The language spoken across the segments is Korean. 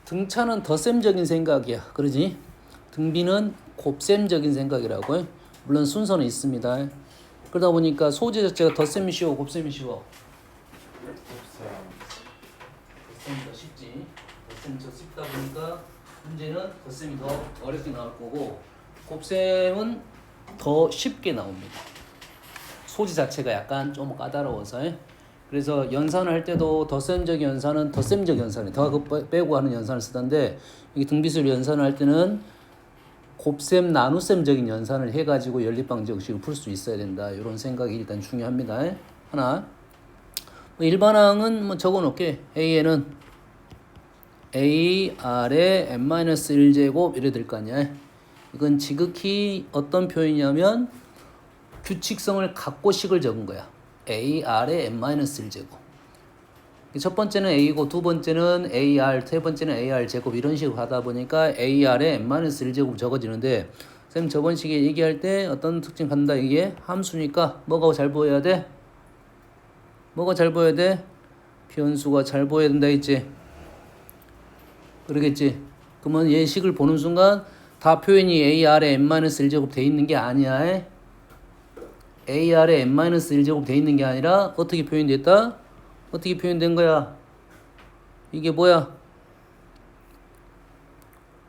등차는 덧셈적인 생각이야. 그러지? 등비는 곱셈적인 생각이라고. 물론 순서는 있습니다. 그러다 보니까 소재 자체가 덧셈이 쉬워, 곱셈이 쉬워. 덧셈이 더 쉽지. 덧셈이 더 쉽다 보니까 문제는 덧셈이 더 어렵게 나올 거고 곱셈은 더 쉽게 나옵니다. 소재 자체가 약간 좀 까다로워서. 그래서 연산을 할 때도 덧셈적 연산은 덧셈적 연산이 더하고 빼고 하는 연산을 쓰던데 이게 등비수열 연산을 할 때는 곱셈 나눗셈적인 연산을 해가지고 연립방정식을 풀 수 있어야 된다. 이런 생각이 일단 중요합니다. 하나. 일반항은 뭐 적어놓게 A에는 A 아래 n-1제곱 이래 될 거 아니야. 이건 지극히 어떤 표현이냐면 규칙성을 갖고 식을 적은 거야. A 아래 n-1제곱. 첫 번째는 A고 두 번째는 AR, 세 번째는 AR 제곱 이런 식으로 하다 보니까 AR에 n-1제곱 적어지는데 쌤 저번 시기에 얘기할 때 어떤 특징 갖는다 이게 함수니까 뭐가 잘 보여야 돼? 뭐가 잘 보여야 돼? 변수가 잘 보여야 된다 했지? 그러겠지? 그러면 얘 식을 보는 순간 다 표현이 AR에 n-1제곱 돼 있는 게 아니야. AR에 n-1제곱 돼 있는 게 아니라 어떻게 표현됐다? 어떻게 표현된 거야? 이게 뭐야?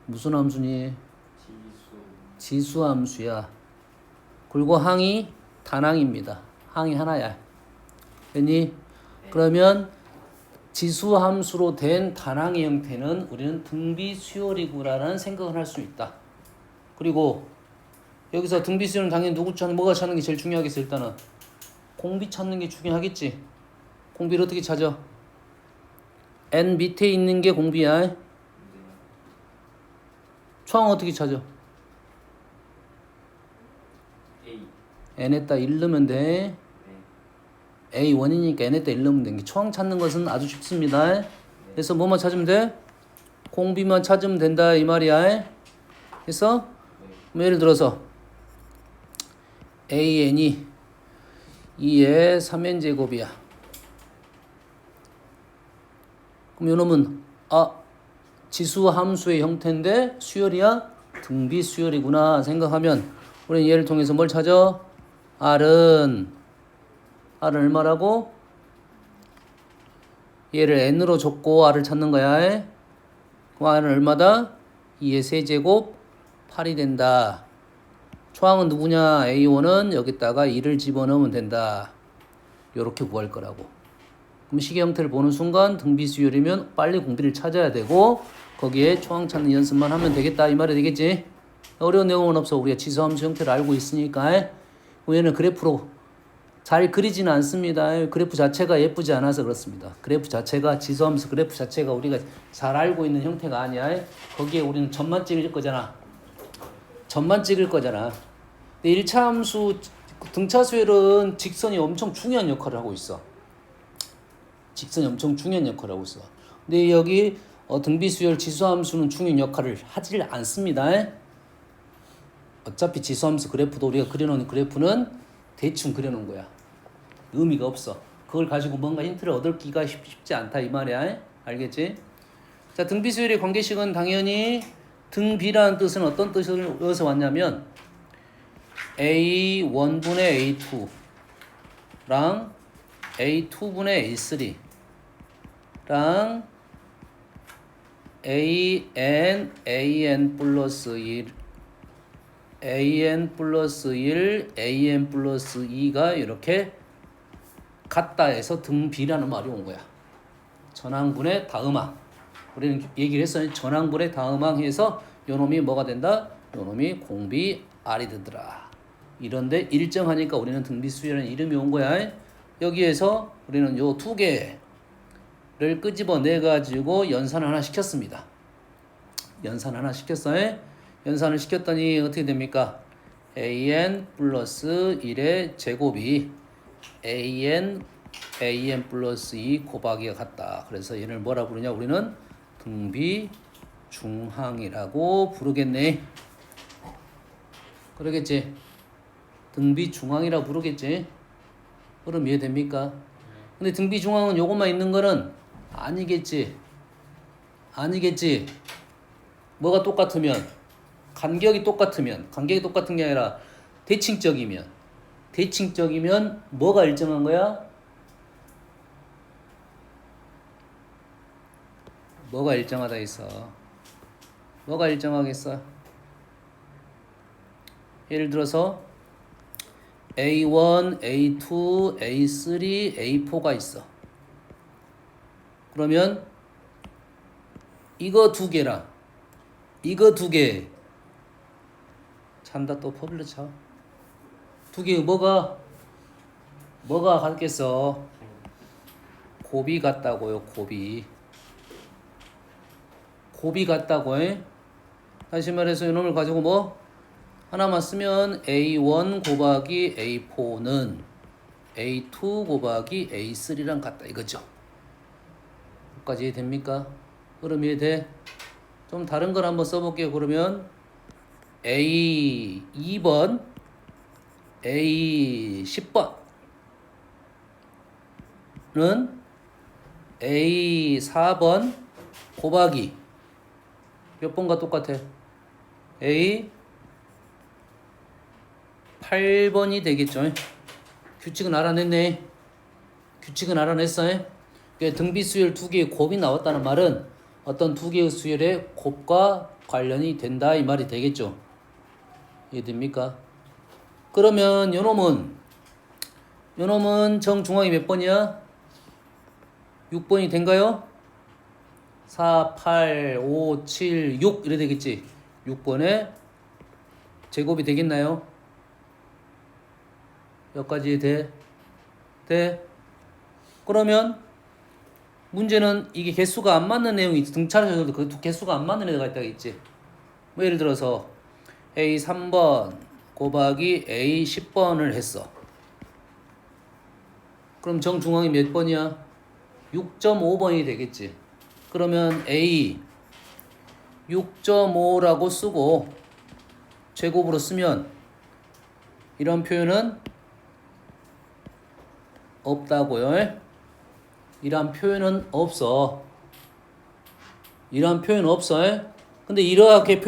무슨 함수니? 지수함수야. 그리고 항이 단항입니다. 항이 하나야. 됐니? 그러면 지수함수로 된 단항의 형태는 우리는 등비수열이구라는 생각을 할 수 있다. 그리고 여기서 등비수열은 당연히 누구 찾는 뭐가 찾는 게 제일 중요하겠어. 일단은 공비 찾는 게 중요하겠지. 공비를 어떻게 찾아? n 밑에 있는 게 공비야. 초항 어떻게 찾아? n에다 1 넣으면 돼. A1이니까 n에다 1 넣으면 돼. 초항 찾는 것은 아주 쉽습니다. 그래서 뭐만 찾으면 돼? 공비만 찾으면 된다 이 말이야. 그래서 뭐 예를 들어서 an이 2의 3n 제곱이야. 그럼 요놈은 지수 함수의 형태인데 수열이야? 등비 수열이구나 생각하면 우리는 얘를 통해서 뭘 찾아? R은 얼마라고? 얘를 n으로 줬고 R을 찾는 거야. 그럼 R은 얼마다? 2의 세제곱 8이 된다. 초항은 누구냐? A1은 여기다가 2를 집어넣으면 된다. 요렇게 구할 거라고. 그럼 식의 형태를 보는 순간 등비수열이면 빨리 공비를 찾아야 되고 거기에 초항 찾는 연습만 하면 되겠다 이 말이 되겠지? 어려운 내용은 없어. 우리가 지수함수 형태를 알고 있으니까. 얘는 그래프로 잘 그리지는 않습니다. 그래프 자체가 예쁘지 않아서 그렇습니다. 그래프 자체가 지수함수 그래프 자체가 우리가 잘 알고 있는 형태가 아니야. 거기에 우리는 점만 찍을 거잖아. 점만 찍을 거잖아. 근데 1차 함수 등차수열은 직선이 엄청 중요한 역할을 하고 있어. 직선이 엄청 중요한 역할을 하고 있어. 근데 여기 등비수열 지수함수는 중요한 역할을 하질 않습니다. 어차피 지수함수 그래프도 우리가 그려놓은 그래프는 대충 그려놓은 거야. 의미가 없어. 그걸 가지고 뭔가 힌트를 얻기가 쉽지 않다 이 말이야. 알겠지? 자, 등비수열의 관계식은 당연히 등비라는 뜻은 어떤 뜻에서 왔냐면 A1분의 A2랑 A2분의 A3랑 AN 플러스 1 AN 플러스 1, AN 플러스 2가 이렇게 같다 해서 등비라는 말이 온 거야. 전항분의 다음항. 우리는 얘기를 했어요. 전항분의 다음항 해서 요놈이 뭐가 된다? 요놈이 공비 R이 되더라. 이런데 일정하니까 우리는 등비수열이라는 이름이 온 거야. 여기에서 우리는 요 두 개를 끄집어내 가지고 연산을 하나 시켰습니다. 연산 하나 시켰어요. 연산을 시켰더니 어떻게 됩니까? AN 플러스 1의 제곱이 AN 플러스 2 곱하기가 같다. 그래서 얘를 뭐라 부르냐? 우리는 등비 중항이라고 부르겠네. 그러겠지? 등비 중항이라고 부르겠지? 그럼 이해됩니까? 근데 등비 중항은 요것만 있는 거는 아니겠지? 아니겠지. 뭐가 똑같으면 간격이 똑같은 게 아니라 대칭적이면 뭐가 일정한 거야? 뭐가 일정하다 했어? 뭐가 일정하겠어? 예를 들어서 A1, A2, A3, A4가 있어. 그러면 이거 두 개랑 이거 두 개 찬다 또 퍼블려 차. 두 개 뭐가 같겠어? 곱이 같다고요. 곱이 같다고 해. 다시 말해서 이놈을 가지고 뭐 하나만 쓰면 A1 곱하기 A4는 A2 곱하기 A3랑 같다 이거죠. 여기까지 이해됩니까? 그럼 이해돼? 좀 다른 걸 한번 써볼게요. 그러면 A2번 A10번은 A4번 곱하기 몇 번과 똑같아? A8번이 되겠죠. 규칙은 알아냈네. 알아냈어. 등비수열 두 개의 곱이 나왔다는 말은 어떤 두 개의 수열의 곱과 관련이 된다 이 말이 되겠죠. 이해됩니까? 그러면 요놈은 정중앙이 몇 번이야? 6번이 된가요? 4, 8, 5, 7, 6 이래 되겠지. 6번에 제곱이 되겠나요? 여기까지 돼? 그러면 문제는 이게 개수가 안 맞는 내용이 있지. 등차례에서도 그 개수가 안 맞는 애가 있다고 있지. 뭐 예를 들어서 A3번 곱하기 A10번을 했어. 그럼 정중앙이 몇 번이야? 6.5번이 되겠지. 그러면 A 6.5라고 쓰고 제곱으로 쓰면 이런 표현은 없다고요. 이런 표현은 없어. 근데 이렇게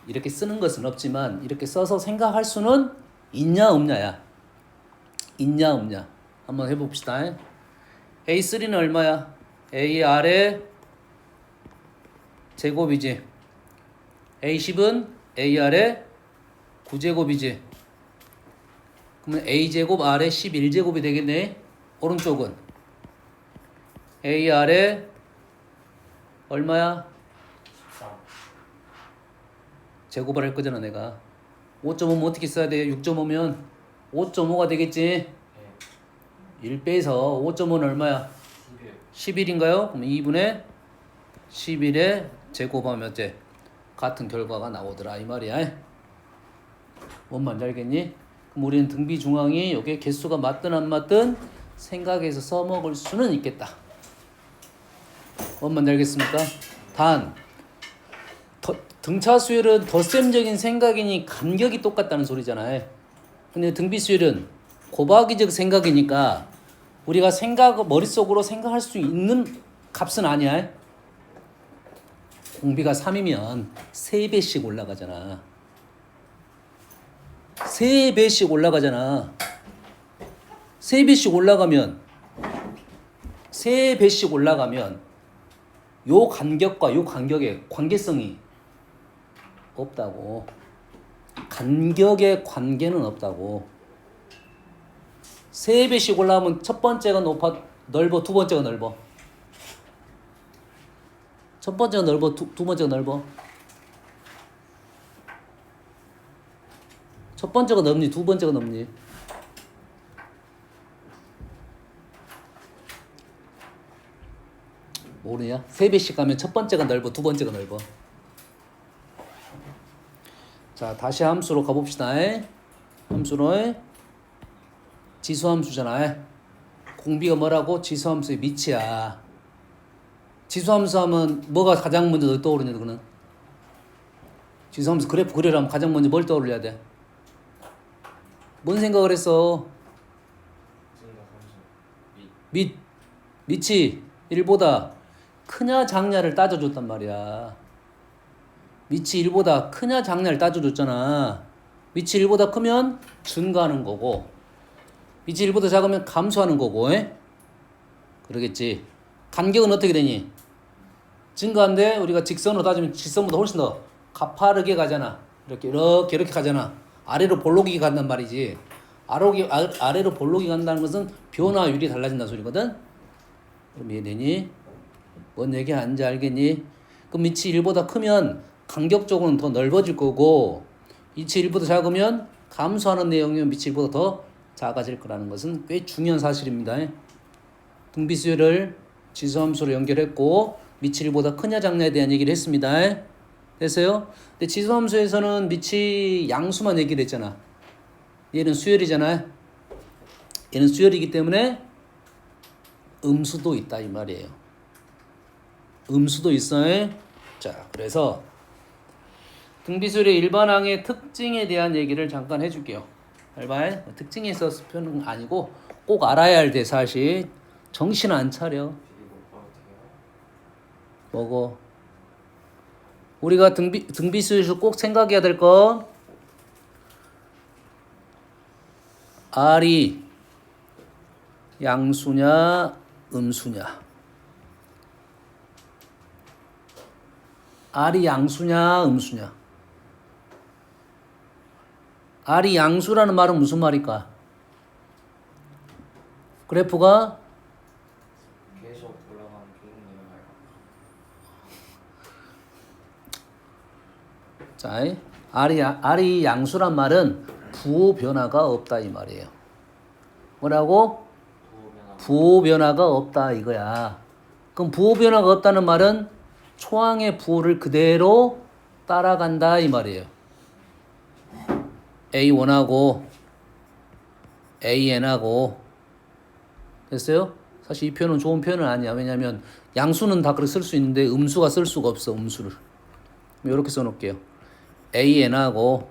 이렇게 쓰는 것은 없지만 이렇게 써서 생각할 수는 있냐 없냐야. 한번 해봅시다. A3는 얼마야? A 아래 제곱이지. A10은 A 아래 9제곱이지. 그러면 A제곱 아래 11제곱이 되겠네. 오른쪽은 A 아래 얼마야? 13. 제곱을 할 거잖아 내가. 5.5면 어떻게 써야 돼? 6.5면 5.5가 되겠지. 네. 1 빼서 5.5는 얼마야? 11. 11인가요? 그럼 2분의 11에 제곱하면 어때? 같은 결과가 나오더라 이 말이야. 뭔 말인지 알겠니? 그럼 우리는 등비 중앙이 여기에 개수가 맞든 안 맞든 생각해서 써먹을 수는 있겠다. 뭔 말인지 알겠습니까? 단 등차 수열은 덧셈적인 생각이니 간격이 똑같다는 소리잖아요. 근데 등비 수열은 곱하기적 생각이니까 우리가 머릿속으로 생각할 수 있는 값은 아니야. 공비가 3이면 3배씩 올라가잖아. 3배씩 올라가잖아. 3배씩 올라가면 요 간격과 요 간격의 관계성이 없다고. 간격의 관계는 없다고. 3배씩 올라가면 첫 번째가 넓어, 두 번째가 넓어. 첫 번째가 넓어, 두 번째가 넓어. 첫 번째가 넓니, 두 번째가 넓니? 모르냐? 3배씩 가면 첫 번째가 넓어, 두 번째가 넓어. 자, 다시 함수로 가봅시다. 함수로 지수함수잖아. 공비가 뭐라고? 지수함수의 밑이야. 지수함수 하면 뭐가 가장 먼저 떠오르냐 너는? 지수함수 그래프 그리려면 가장 먼저 뭘 떠올려야 돼? 뭔 생각을 했어? 밑이 1보다 크냐 작냐를 따져줬단 말이야. 밑이 1보다 크냐 작냐를 따져줬잖아. 밑이 1보다 크면 증가하는 거고 밑이 1보다 작으면 감소하는 거고. 그러겠지. 간격은 어떻게 되니? 증가한데 우리가 직선으로 따지면 직선보다 훨씬 더 가파르게 가잖아. 이렇게 가잖아. 아래로 볼록이 간단 말이지. 아래로 볼록이 간다는 것은 변화율이 달라진다는 소리거든. 그럼 이해되니? 뭔 얘기하는지 알겠니? 그럼 밑이 1보다 크면 간격적으로는 더 넓어질 거고 밑이 1보다 작으면 감소하는 내용이면 밑이 1보다 더 작아질 거라는 것은 꽤 중요한 사실입니다. 등비수열을 지수함수로 연결했고 밑이 1보다 크냐 작냐에 대한 얘기를 했습니다. 됐어요? 근데 지수함수에서는 밑이 양수만 얘기를 했잖아. 얘는 수열이잖아. 얘는 수열이기 때문에 음수도 있다 이 말이에요. 음수도 있어요. 자, 그래서 등비수열의 일반항의 특징에 대한 얘기를 잠깐 해줄게요. 알바에 특징이 있어서 표현은 아니고 꼭 알아야 할 대사실. 정신 안 차려. 뭐고? 우리가 등비수열에서 꼭 생각해야 될 거. R이 양수냐 음수냐. R이 양수냐 음수냐. R이 양수라는 말은 무슨 말일까? 그래프가 계속 올라가는 조금 내려가요. 자, R이 양수란 말은 부호 변화가 없다 이 말이에요. 뭐라고? 부호 변화가 없다 이거야. 그럼 부호 변화가 없다는 말은 초항의 부호를 그대로 따라간다 이 말이에요. A1하고 AN하고 됐어요? 사실 이 표현은 좋은 표현은 아니야. 왜냐하면 양수는 다 그렇게 쓸 수 있는데 음수가 쓸 수가 없어. 음수를 이렇게 써놓을게요. AN하고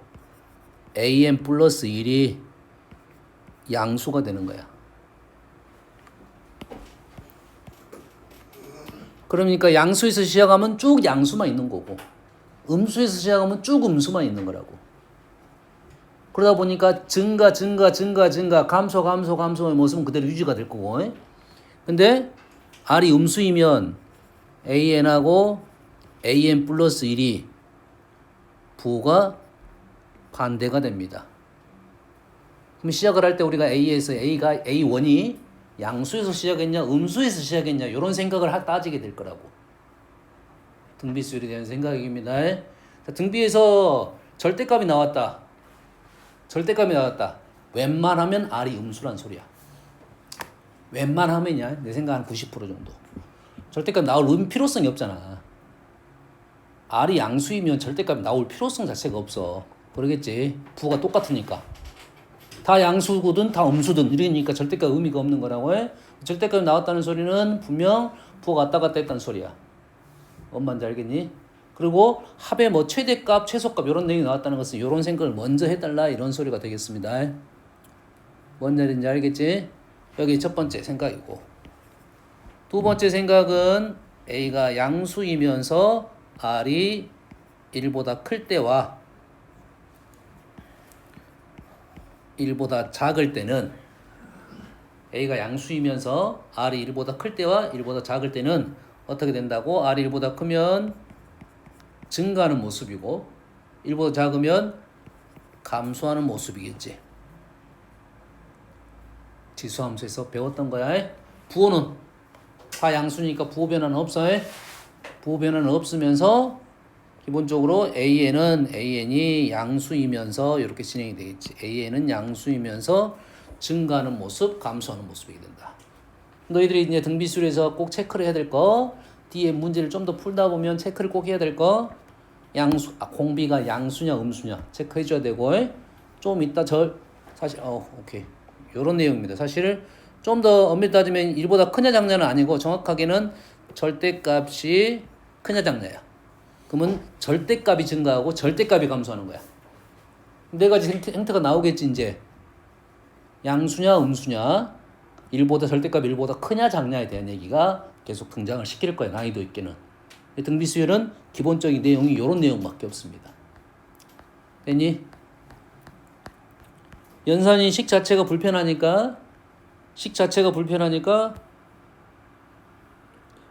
AN 플러스 1이 양수가 되는 거야. 그러니까 양수에서 시작하면 쭉 양수만 있는 거고 음수에서 시작하면 쭉 음수만 있는 거라고. 그러다 보니까 증가 감소의 모습은 그대로 유지가 될 거고. 근데 R이 음수이면 AN하고 AN 플러스 1이 부호가 반대가 됩니다. 그럼 시작을 할 때 우리가 A에서 A1이 양수에서 시작했냐 음수에서 시작했냐 이런 생각을 따지게 될 거라고. 등비수열에 대한 생각입니다. 자, 등비에서 절대값이 나왔다. 웬만하면 R이 음수란 소리야. 웬만하면이야. 내 생각 한 90% 정도. 절대값 나올 필요성이 없잖아. R이 양수이면 절대값이 나올 필요성 자체가 없어. 그러겠지. 부호가 똑같으니까. 다 양수든 다 음수든 이러니까 절대값 의미가 없는 거라고 해. 절대값이 나왔다는 소리는 분명 부호가 왔다 갔다 했다는 소리야. 뭔 말인지 알겠니? 그리고 합의 뭐 최대값, 최소값 이런 내용이 나왔다는 것은 이런 생각을 먼저 해달라 이런 소리가 되겠습니다. 뭔 말인지 알겠지? 여기 첫 번째 생각이고 두 번째 생각은 A가 양수이면서 R이 1보다 클 때와 1보다 작을 때는 A가 양수이면서 R이 1보다 클 때와 1보다 작을 때는 어떻게 된다고? R이 1보다 크면 증가하는 모습이고 1보다 작으면 감소하는 모습이겠지. 지수함수에서 배웠던 거야. 부호는 다 양수니까 부호 변화는 없어. 부호 변화는 없으면서 기본적으로 AN이 양수이면서 이렇게 진행이 되겠지. AN은 양수이면서 증가하는 모습, 감소하는 모습이 된다. 너희들이 이제 등비수열에서 꼭 체크를 해야 될 거, 뒤에 문제를 좀 더 풀다 보면 체크를 꼭 해야 될 거, 공비가 양수냐 음수냐 체크해 줘야 되고, 좀 이따 사실 오케이. 요런 내용입니다. 사실 좀 더 엄밀히 따지면 1보다 크냐 작냐는 아니고 정확하게는 절대값이 크냐 작냐야. 그러면 절대값이 증가하고 절대값이 감소하는 거야. 네 가지 형태가 나오겠지 이제. 양수냐 음수냐 1보다 절대값 1보다 크냐 작냐에 대한 얘기가 계속 등장을 시킬 거야. 난이도 있게는. 등비 수열은 기본적인 내용이 이런 내용밖에 없습니다. 됐니? 연산이 식 자체가 불편하니까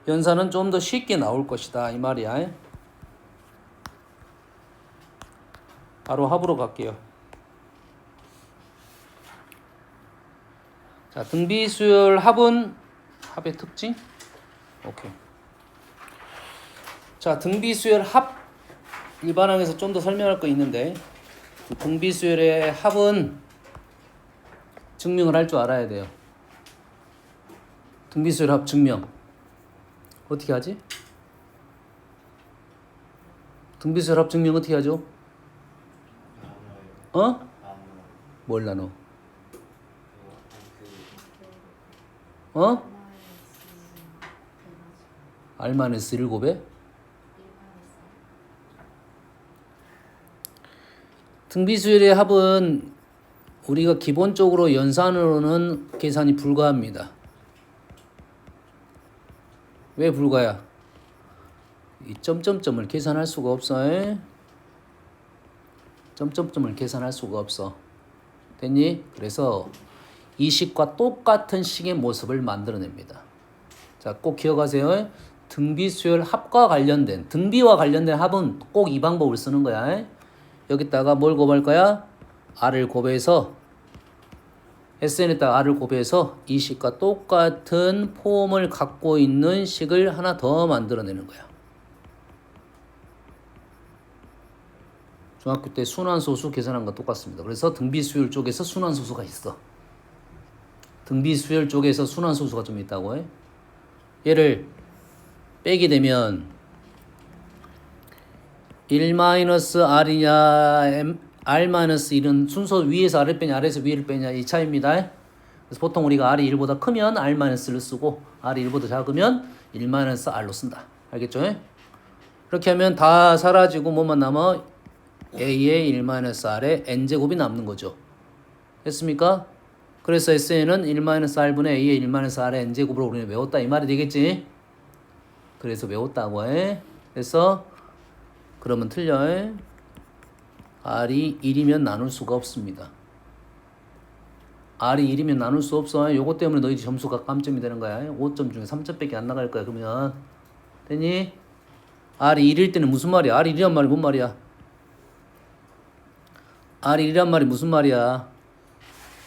연산은 좀 더 쉽게 나올 것이다 이 말이야. 바로 합으로 갈게요. 자, 등비수열 합의 특징. 오케이. 자, 등비수열 합 일반항에서 좀 더 설명할 거 있는데 등비수열의 합은 증명을 할 줄 알아야 돼요. 등비수열 합 증명 어떻게 하지? 등비수열 합 증명 어떻게 하죠? 뭘 나눠? R-7에? 등비수열의 합은 우리가 기본적으로 연산으로는 계산이 불가합니다. 왜 불가야? 이 점점점을 계산할 수가 없어. 점점점을 계산할 수가 없어. 됐니? 그래서 이 식과 똑같은 식의 모습을 만들어냅니다. 자, 꼭 기억하세요. 등비수열 합과 관련된 등비와 관련된 합은 꼭 이 방법을 쓰는 거야. 여기다가 뭘 곱할 거야? R을 곱해서 SN에다가 R을 곱해서 이 식과 똑같은 폼을 갖고 있는 식을 하나 더 만들어내는 거야. 중학교 때 순환소수 계산한 거 똑같습니다. 그래서 등비수열 쪽에서 순환소수가 있어. 등비수열 쪽에서 순환소수가 좀 있다고 해. 얘를 빼게 되면 1-R이냐 R-1은 순서 위에서 R을 빼냐 아래에서 위를 빼냐 이 차이입니다. 그래서 보통 우리가 R이 1보다 크면 R-를 쓰고 R이 1보다 작으면 1-R로 쓴다. 알겠죠? 그렇게 하면 다 사라지고 뭐만 남아? A의 1-R의 N제곱이 남는 거죠. 됐습니까? 그래서 SN은 1-R분의 A의 1-R의 N제곱으로 우리는 외웠다 이 말이 되겠지? 그래서 외웠다고 해. 그래서 그러면 틀려. R이 1이면 나눌 수가 없습니다. R이 1이면 나눌 수 없어. 요거 때문에 너희 점수가 깜점이 되는 거야. 5점 중에 3점밖에 안 나갈 거야. 그러면 됐니? R이 1일 때는 무슨 말이야? R이 1이란 말이 뭔 말이야? R이 1이란 말이 무슨 말이야?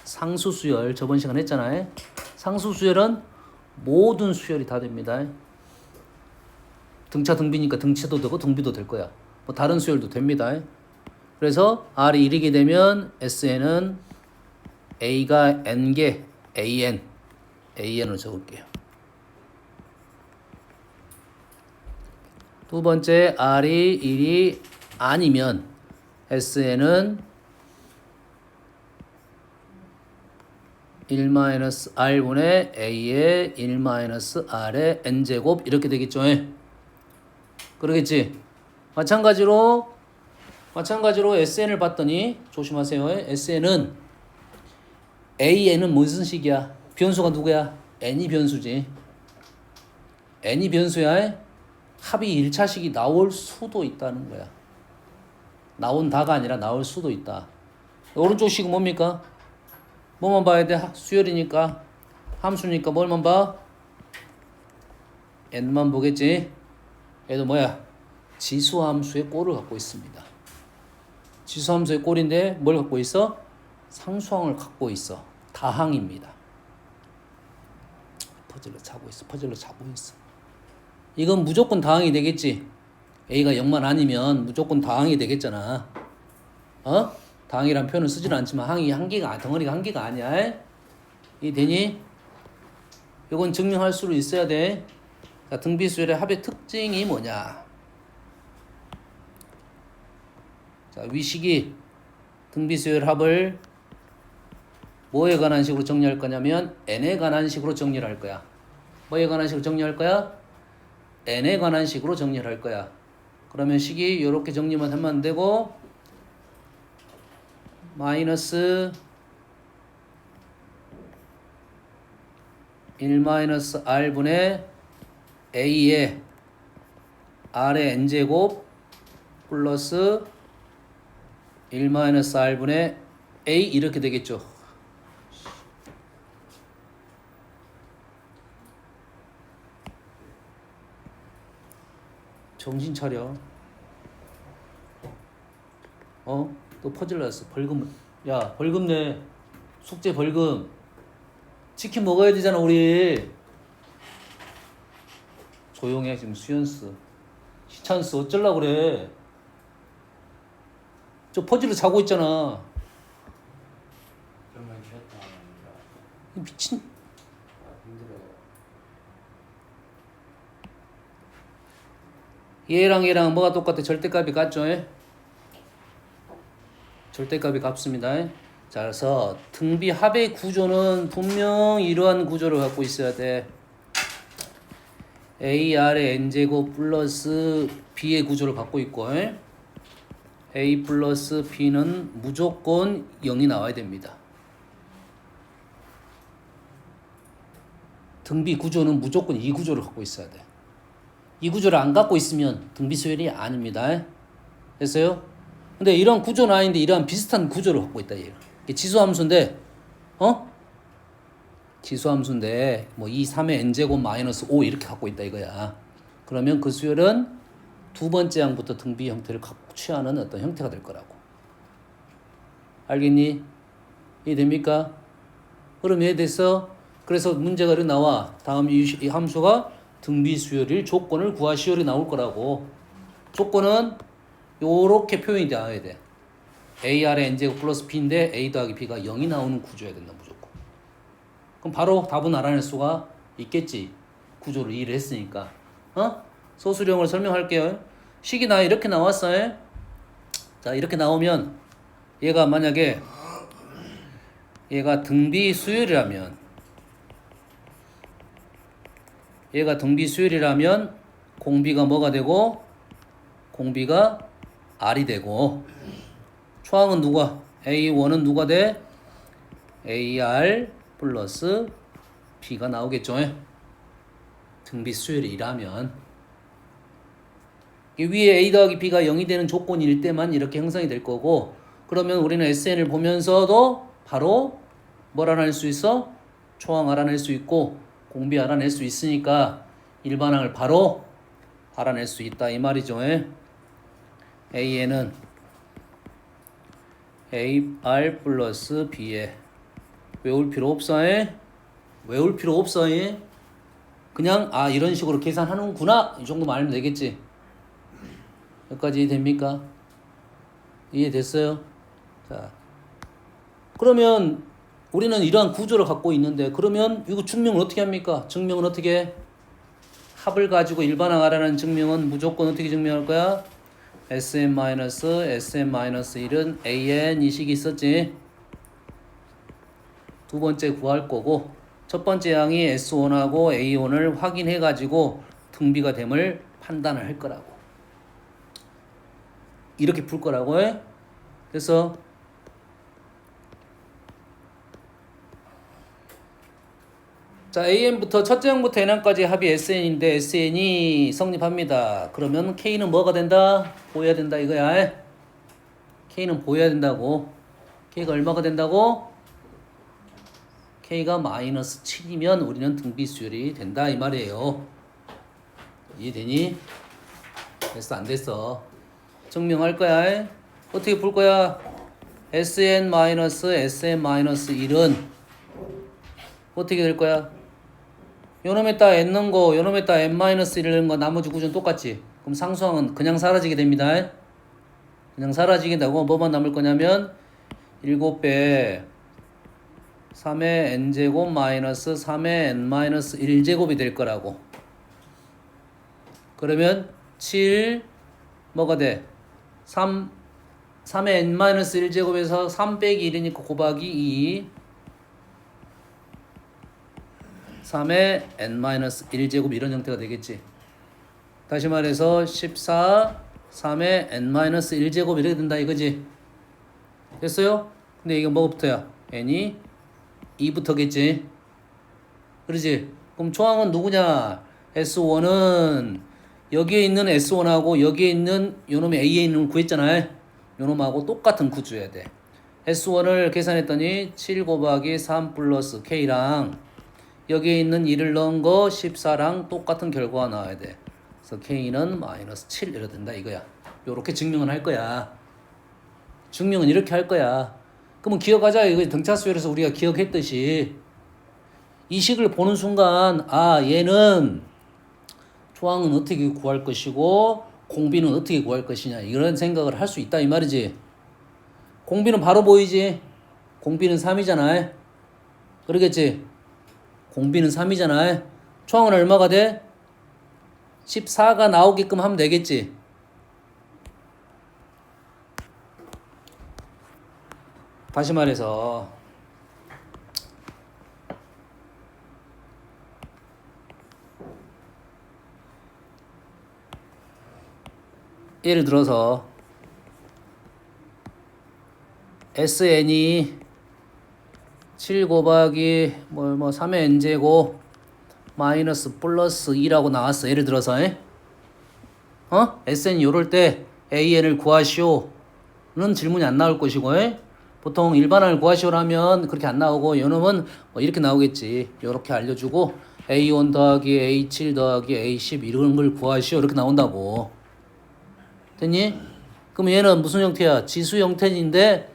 상수수열 저번 시간 했잖아. 상수수열은 모든 수열이 다 됩니다. 등차 등비니까 등차도 되고 등비도 될 거야. 뭐 다른 수열도 됩니다. 그래서 R이 1이게 되면 SN은 A가 N개 AN으로 적을게요. 두 번째 R이 1이 아니면 SN은 1-R분의 A의 1-R의 N제곱 이렇게 되겠죠. 그러겠지. 마찬가지로 SN을 봤더니 조심하세요. SN은 AN은 무슨 식이야? 변수가 누구야? N이 변수지. N이 변수야. 합이 1차식이 나올 수도 있다는 거야. 나온다가 아니라 나올 수도 있다. 오른쪽 식은 뭡니까? 뭐만 봐야 돼? 수열이니까 함수니까 뭘만 봐? N만 보겠지? 얘도 뭐야? 지수함수의 꼴을 갖고 있습니다. 지수함수의 꼴인데 뭘 갖고 있어? 상수항을 갖고 있어. 다항입니다. 퍼즐로 차고 있어. 이건 무조건 다항이 되겠지. A가 0만 아니면 무조건 다항이 되겠잖아. 다항이란 표현을 쓰지는 않지만 항이 한 개가 덩어리가 한 개가 아니야. 이 되니? 이건 증명할 수 있어야 돼. 자, 등비수열의 합의 특징이 뭐냐? 자, 위식이 등비수열 합을 뭐에 관한 식으로 정리할 거냐면 n에 관한 식으로 정리를 할 거야. 뭐에 관한 식으로 정리할 거야? n에 관한 식으로 정리를 할 거야. 그러면 식이 이렇게 정리만 하면 되고 마이너스 1-R분의 A에 R의 N제곱 플러스 1-R분의 A 이렇게 되겠죠. 정신 차려. 또 퍼즐 났어. 벌금. 야, 벌금 내. 숙제 벌금. 치킨 먹어야 되잖아, 우리. 조용해, 지금 수연스. 시찬스 어쩌려고 그래. 저 퍼즐로 자고 있잖아. 그러면 쉬었다 합니다. 미친. 힘들어요. 얘랑 뭐가 똑같아? 절대값이 같죠? 절대값이 같습니다. 자, 그래서 등비 합의 구조는 분명 이러한 구조를 갖고 있어야 돼. AR의 N제곱 플러스 B의 구조를 갖고 있고, A 플러스 B는 무조건 0이 나와야 됩니다. 등비 구조는 무조건 이 구조를 갖고 있어야 돼. 이 구조를 안 갖고 있으면 등비 수열이 아닙니다. 됐어요? 근데 이런 구조는 아닌데 이러한 비슷한 구조를 갖고 있다, 얘가. 이게 지수함수인데, 지수함수인데, 뭐 2, 3의 n제곱 마이너스 5 이렇게 갖고 있다 이거야. 그러면 그 수열은 두 번째 항부터 등비 형태를 취하는 어떤 형태가 될 거라고. 알겠니? 이해됩니까? 그럼 이해됐어? 그래서 문제가 이렇게 나와. 다음 이 함수가 등비 수열일 조건을 구하시오리 나올 거라고. 조건은 요렇게 표현이 되어야 돼. AR의 N제곱 플러스 B인데 A 더하기 B가 0이 나오는 구조여야 된다, 무조건. 그럼 바로 답은 알아낼 수가 있겠지. 구조를 이해를 했으니까. 소수령을 설명할게요. 식이 이렇게 나왔어요. 자, 이렇게 나오면 얘가 만약에 얘가 등비 수열이라면 공비가 뭐가 되고 공비가 R이 되고 초항은 누가? A1은 누가 돼? AR 플러스 B가 나오겠죠. 등비 수열이라면 위에 A 더하기 B가 0이 되는 조건일 때만 이렇게 형성이 될 거고, 그러면 우리는 SN을 보면서도 바로 뭘 알아낼 수 있어? 초항 알아낼 수 있고 공비 알아낼 수 있으니까 일반항을 바로 알아낼 수 있다 이 말이죠. A에는 AR 플러스 B에 외울 필요 없어. 외울 필요 없어. 그냥 이런 식으로 계산하는구나 이 정도만 알면 되겠지. 여기까지 이해됩니까? 이해됐어요? 자, 그러면 우리는 이러한 구조를 갖고 있는데, 그러면 이거 증명을 어떻게 합니까? 증명은 어떻게 해? 합을 가지고 일반항 알아내는 증명은 무조건 어떻게 증명할 거야? SM-1은 AN 이 식이 있었지. 두 번째 구할 거고, 첫 번째 항이 S1하고 A1을 확인해 가지고 등비가 됨을 판단을 할 거라고. 이렇게 풀 거라고 해. 그래서 자, AN부터 첫째 항부터 N항까지 합이 SN인데 SN이 성립합니다. 그러면 K는 뭐가 된다? 보여야 된다 이거야. K는 보여야 된다고. K가 얼마가 된다고? K가 마이너스 7이면 우리는 등비 수열이 된다 이 말이에요. 이해되니? 됐어 안 됐어? 증명할 거야. 어떻게 풀 거야? SN-SM-1은 어떻게 될 거야? 요놈에다 n 넣은 거, 요놈에다 n-1을 넣은 거, 나머지 구조는 똑같지? 그럼 상수항은 그냥 사라지게 됩니다. 그냥 사라지게 되고 뭐만 남을 거냐면 7배 3의 n제곱 마이너스 3의 n-1제곱이 될 거라고. 그러면 7 뭐가 돼? 3 3의 n-1제곱에서 3 빼기 1이니까 곱하기 2 3의 n-1제곱 이런 형태가 되겠지. 다시 말해서 14 3의 n-1제곱 이렇게 된다 이거지. 됐어요? 근데 이게 뭐부터야? n이 2부터겠지. 그러지? 그럼 초항은 누구냐? S1은 여기에 있는 S1하고 여기에 있는 요놈의 A에 있는 걸 구했잖아요. 요놈하고 똑같은 구조여야 돼. S1을 계산했더니 7 곱하기 3 플러스 K랑 여기에 있는 1을 넣은 거 14랑 똑같은 결과가 나와야 돼. 그래서 K는 마이너스 7 이렇게 된다 이거야. 요렇게 증명을 할 거야. 증명은 이렇게 할 거야. 그러면 기억하자. 이거 등차수열에서 우리가 기억했듯이 이 식을 보는 순간 아 얘는 초항은 어떻게 구할 것이고 공비는 어떻게 구할 것이냐 이런 생각을 할 수 있다 이 말이지. 공비는 바로 보이지. 공비는 3이잖아. 그러겠지. 공비는 3이잖아. 초항은 얼마가 돼? 14가 나오게끔 하면 되겠지. 다시 말해서 예를 들어서 SN이 7 곱하기 3의 n제곱 마이너스 플러스 2라고 나왔어. 예를 들어서 SN이 요럴 때 AN을 구하시오는 질문이 안 나올 것이고 보통 일반항을 구하시오라면 그렇게 안 나오고 요놈은 이렇게 나오겠지. 요렇게 알려주고 A1 더하기 A7 더하기 A10 이런 걸 구하시오 이렇게 나온다고. 됐니? 그럼 얘는 무슨 형태야? 지수 형태인데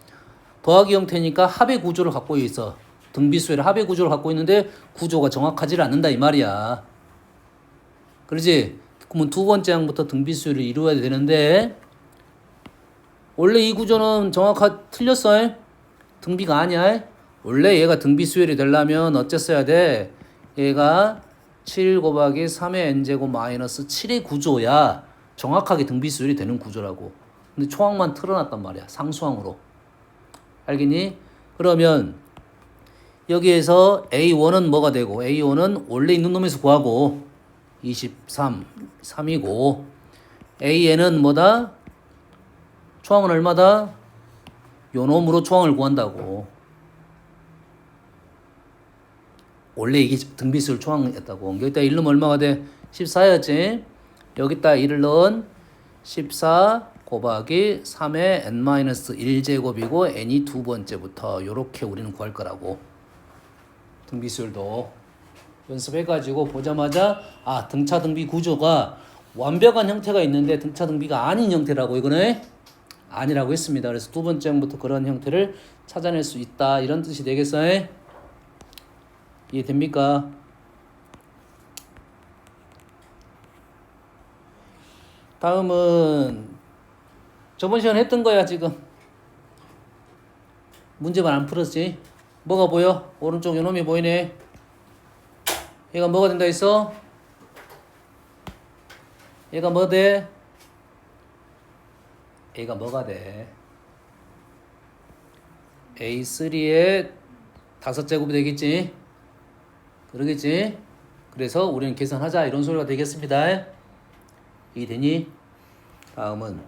더하기 형태니까 합의 구조를 갖고 있어. 등비수의 합의 구조를 갖고 있는데 구조가 정확하지 않는다 이 말이야. 그러지? 그러면 두 번째 항부터 등비수를 이루어야 되는데 원래 이 구조는 틀렸어. 등비가 아니야. 원래 얘가 등비수열이 되려면 어쨌어야 돼? 얘가 7 곱하기 3의 n제곱 마이너스 7의 구조야 정확하게 등비수열이 되는 구조라고. 근데 초항만 틀어놨단 말이야. 상수항으로. 알겠니? 그러면 여기에서 A1은 뭐가 되고 A1은 원래 있는 놈에서 구하고 3이고 AN은 뭐다? 초항은 얼마다? 요 놈으로 초항을 구한다고. 원래 이게 등비수열 초항이었다고. 여기다 1 넣으면 얼마가 돼? 14였지? 여기다 1을 넣은 14 곱하기 3의 n-1제곱이고 n이 두 번째부터 요렇게 우리는 구할 거라고. 등비수열도 연습해가지고 보자마자 아 등차 등비 구조가 완벽한 형태가 있는데 등차 등비가 아닌 형태라고 이거는 아니라고 했습니다. 그래서 두 번째 항부터 그런 형태를 찾아낼 수 있다 이런 뜻이 되겠어요? 이해됩니까? 다음은 저번 시간에 했던 거야 지금. 문제만 안 풀었지. 뭐가 보여? 오른쪽 요놈이 보이네. 얘가 뭐가 된다 했어? 얘가 뭐 돼? 얘가 뭐가 돼? A3의 5제곱이 되겠지? 그러겠지? 그래서 우리는 계산하자 이런 소리가 되겠습니다. 이해되니? 다음은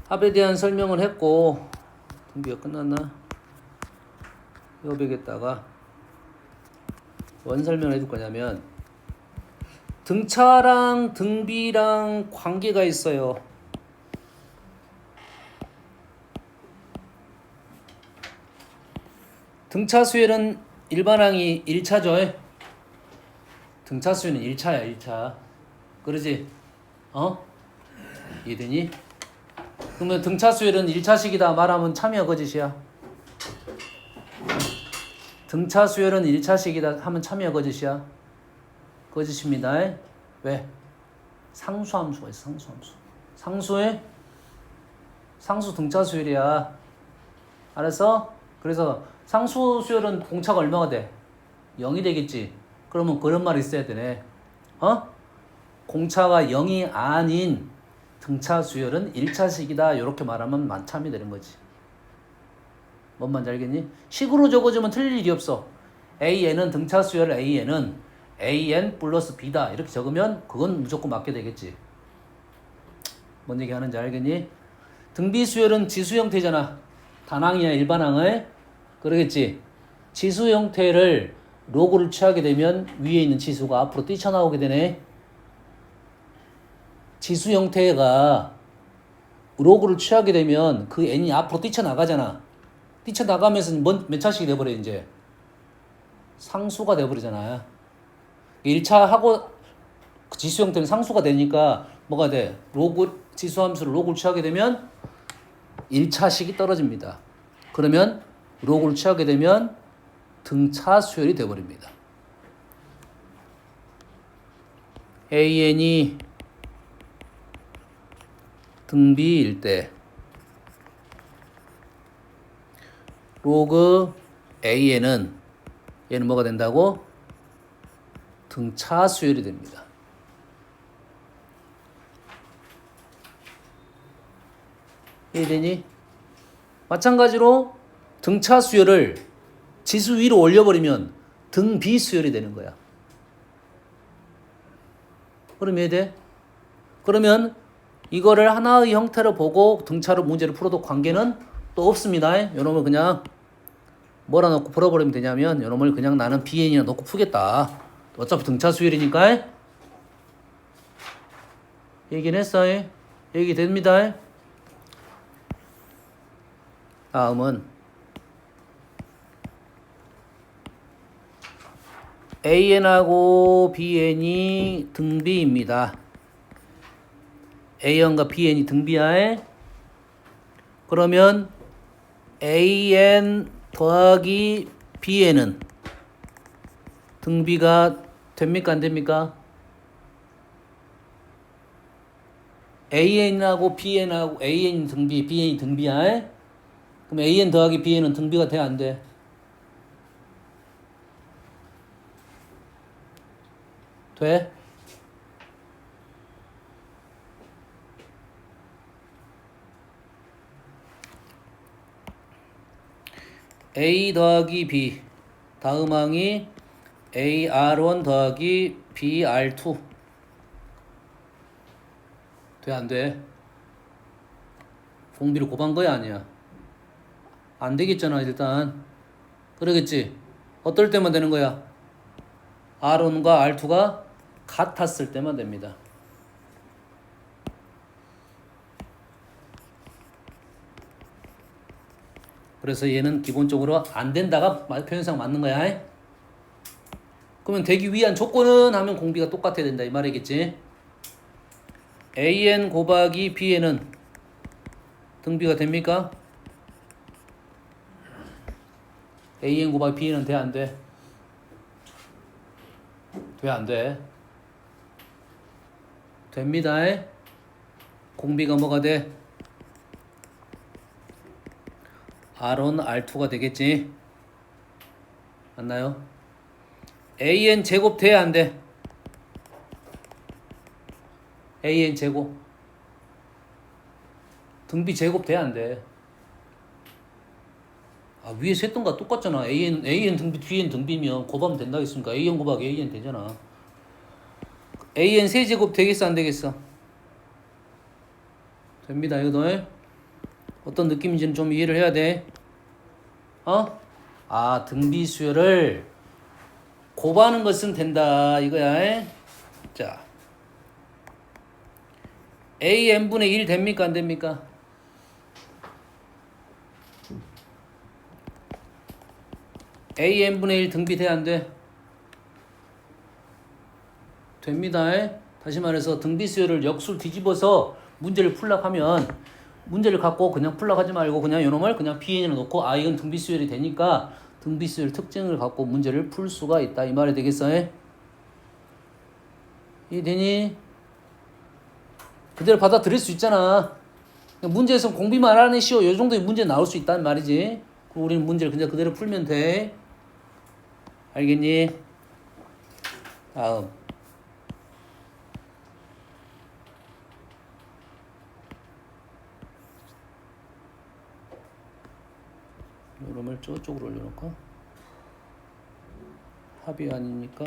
합에 대한 설명을 했고 등비가 끝났나? 여기에다가 원 설명을 해줄 거냐면 등차랑 등비랑 관계가 있어요. 등차 수열은 일반항이 1차죠. 등차 수열은 1차야 1차. 그러지? 이해되니? 그러면 등차 수열은 1차식이다 말하면 참이야 거짓이야? 등차 수열은 1차식이다 하면 참이야 거짓이야? 거짓입니다. 왜? 상수함수가 있어. 상수함수. 상수의 상수 등차 수열이야. 알았어? 그래서 상수 수열은 공차가 얼마가 돼? 0이 되겠지. 그러면 그런 말이 있어야 되네. 공차가 0이 아닌 등차 수열은 1차식이다. 이렇게 말하면 만참이 되는 거지. 뭔 말인지 알겠니? 식으로 적어주면 틀릴 일이 없어. AN은 등차 수열 AN은 AN 플러스 B다. 이렇게 적으면 그건 무조건 맞게 되겠지. 뭔 얘기 하는지 알겠니? 등비 수열은 지수 형태잖아. 단항이야 일반항을. 그러겠지. 지수 형태를 로그를 취하게 되면 위에 있는 지수가 앞으로 뛰쳐나오게 되네. 지수 형태가 로그를 취하게 되면 그 n이 앞으로 뛰쳐나가잖아. 뛰쳐나가면서 몇 차식이 돼버려 이제. 상수가 돼버리잖아요. 1차 하고 지수 형태는 상수가 되니까 뭐가 돼? 로그 지수 함수를 로그를 취하게 되면 1차식이 떨어집니다. 그러면 로그를 취하게 되면 등차 수열이 되어버립니다. AN이 등비일 때 로그 AN은 얘는 뭐가 된다고? 등차 수열이 됩니다. 이해되니? 마찬가지로 등차 수열을 지수 위로 올려버리면 등비 수열이 되는 거야. 그럼 이해돼? 그러면 이거를 하나의 형태로 보고 등차로 문제를 풀어도 관계는 또 없습니다. 요놈을 그냥 뭐라 놓고 풀어버리면 되냐면 요놈을 그냥 나는 BN이나 놓고 풀겠다. 어차피 등차 수열이니까. 얘기는 했어. 얘기 됩니다. 다음은 AN하고 BN이 등비입니다. A1과 BN이 등비야. 그러면 AN 더하기 BN은 등비가 됩니까 안 됩니까? AN하고 BN하고 AN 등비, BN이 등비야. 그럼 AN 더하기 BN은 등비가 돼 안 돼? 돼? A 더하기 B 다음 항이 AR1 더하기 BR2 돼 안 돼? 공비를 곱한 거야 아니야? 안 되겠잖아 일단. 그러겠지? 어떨 때만 되는 거야? R1과 R2가 같았을 때만 됩니다. 그래서 얘는 기본적으로 안 된다가 표현상 맞는 거야. 그러면 되기 위한 조건은 하면 공비가 똑같아야 된다 이 말이겠지. AN 곱하기 BN은 등비가 됩니까? AN 곱하기 BN은 돼 안 돼? 돼 안 돼? 됩니다. 공비가 뭐가 돼? R1, R2가 되겠지. 맞나요? AN 제곱 돼 안 돼? AN 제곱 등비 제곱 돼 안 돼? 아 위에서 했던 거 똑같잖아. AN 등비 뒤엔 등비면 곱하면 된다 했으니까 AN 곱하기 AN 되잖아. AN 세제곱 되겠어 안 되겠어? 됩니다. 이거 어떤 느낌인지는 좀 이해를 해야 돼. 아 등비 수열을 곱하는 것은 된다 이거야. 자 AN분의 1 됩니까 안 됩니까? AN분의 1 등비 돼 안 돼? 됩니다. 다시 말해서 등비 수열을 역수를 뒤집어서 문제를 풀려고 하면 문제를 갖고 그냥 풀려고 하지 말고 그냥 요놈을 그냥 BN으로 놓고 아 이건 등비 수열이 되니까 등비 수열 특징을 갖고 문제를 풀 수가 있다 이 말이 되겠어? 이해되니? 그대로 받아들일 수 있잖아. 문제에서 공비만 하는 시오 요 정도의 문제 나올 수 있다는 말이지. 우리는 문제를 그냥 그대로 풀면 돼. 알겠니? 다음 요놈을 저쪽으로 올려놓고 합이 아니니까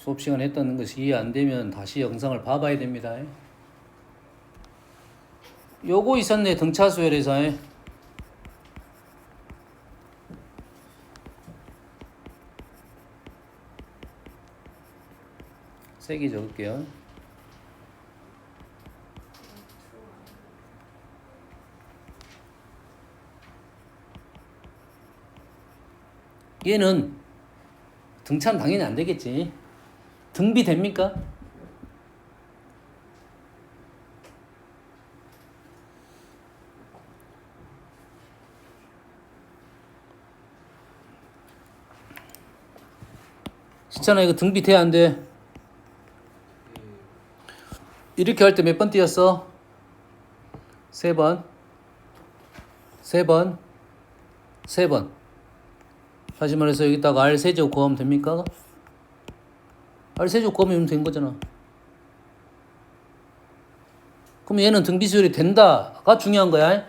수업 시간에 했던 것이 이해 안 되면 다시 영상을 봐봐야 됩니다. 요거 있었네. 등차 수열에서. 세 개 적을게요. 얘는 등차는 당연히 안 되겠지. 등비 됩니까? 시찬아 이거 등비 돼 안 돼? 이렇게 할 때 몇 번 띄었어? 3번 3번 3번. 다시 말해서 여기다가 R 세제곱 구하면 됩니까? R 세제곱 구하면 된 거잖아. 그럼 얘는 등비 수열이 된다가 중요한 거야.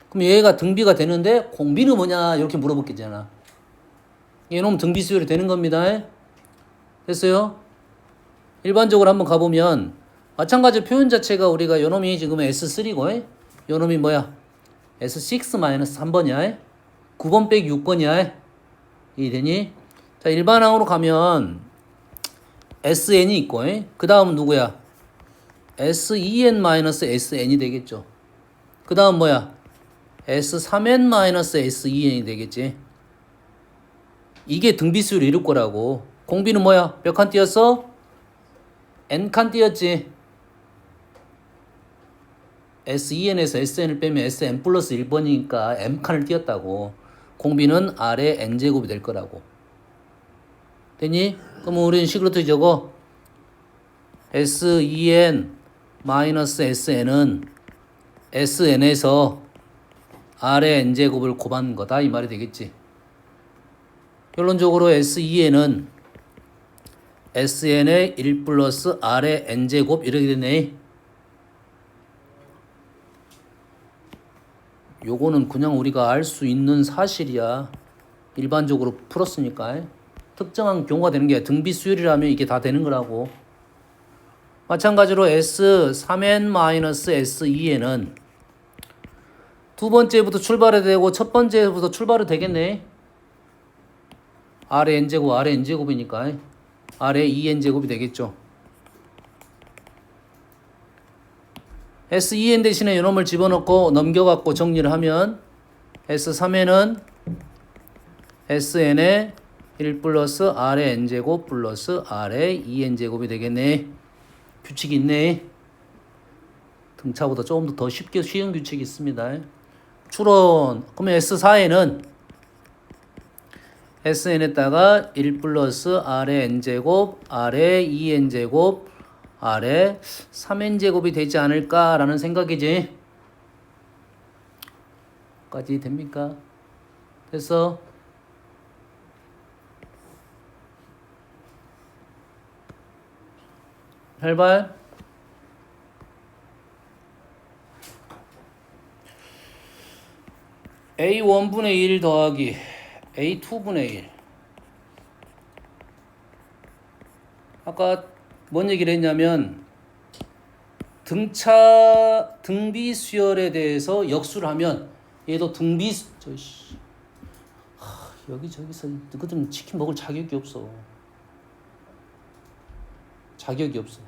그럼 얘가 등비가 되는데 공비는 뭐냐 이렇게 물어봤겠잖아. 얘는 등비 수열이 되는 겁니다. 됐어요? 일반적으로 한번 가보면 마찬가지로 표현 자체가 우리가 요놈이 지금 S3고 요놈이 뭐야? S6-3번이야. 9번 빼기 6번이야. 이해되니? 자, 일반항으로 가면 SN이 있고 그 다음 누구야? SEN-SN이 되겠죠. 그 다음 뭐야? S3N-SEN이 되겠지. 이게 등비수열이 이럴 거라고. 공비는 뭐야? 몇 칸 띄었어? N칸 띄었지. SEN에서 SN을 빼면 SN 플러스 1번이니까 M칸을 띄었다고. 공비는 R의 N제곱이 될 거라고. 됐니? 그럼 우리는 식으로 또 적어. SEN 마이너스 SN은 SN에서 R의 N제곱을 곱한 거다. 이 말이 되겠지. 결론적으로 SEN은 SN의 1 플러스 R의 N제곱 이렇게 되네. 요거는 그냥 우리가 알 수 있는 사실이야. 일반적으로 풀었으니까. 특정한 경우가 되는 게 등비 수열이라면 이게 다 되는 거라고. 마찬가지로 S3N-SEN은 두 번째부터 출발이 되고 첫 번째부터 출발이 되겠네. R의 N제곱, R의 N제곱이니까 R의 2N제곱이 되겠죠. SEN 대신에 요놈을 집어넣고 넘겨갖고 정리를 하면 S3N은 SN의 1 플러스 R의 N제곱 플러스 R의 2N제곱이 되겠네. 규칙이 있네. 등차보다 조금 더 쉽게 쉬운 규칙이 있습니다. 추론. 그러면 S4N은 SN에다가 1 플러스 R의 N제곱 R의 2N제곱 R의 3N제곱이 되지 않을까라는 생각이지. 까지 됩니까? 됐어? 헬발? A1분의 1 더하기 A2분의 1. 아까 뭔 얘기를 했냐면 등비 수열에 대해서 역수를 하면 얘도 여기저기서 너희들은 치킨 먹을 자격이 없어. 자격이 없어.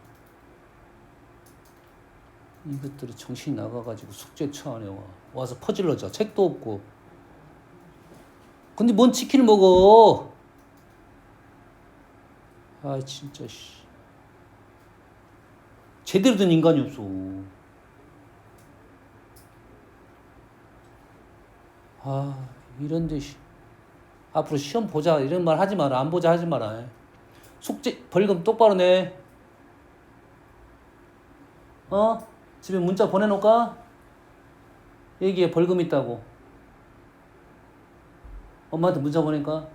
이것들이 정신이 나가가지고 숙제처 안에 와서 퍼질러져. 책도 없고. 근데 뭔 치킨을 먹어? 아 진짜 씨. 제대로 된 인간이 없어. 아 이런데 앞으로 시험 보자 이런 말 하지 마라. 안 보자 하지 마라. 숙제 벌금 똑바로 내. 집에 문자 보내놓을까? 얘기해. 벌금 있다고. 엄마한테 문자 보니까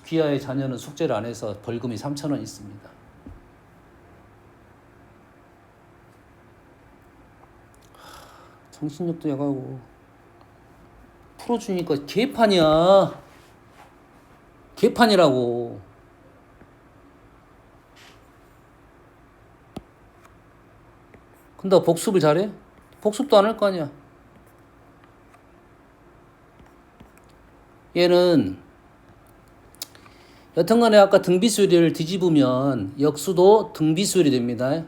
귀하의 자녀는 숙제를 안 해서 벌금이 3,000원 있습니다. 정신력도 약하고 풀어주니까 개판이야. 개판이라고. 근데 복습을 잘해? 복습도 안 할 거 아니야. 얘는 여튼간에 아까 등비수열을 뒤집으면 역수도 등비수열이 됩니다.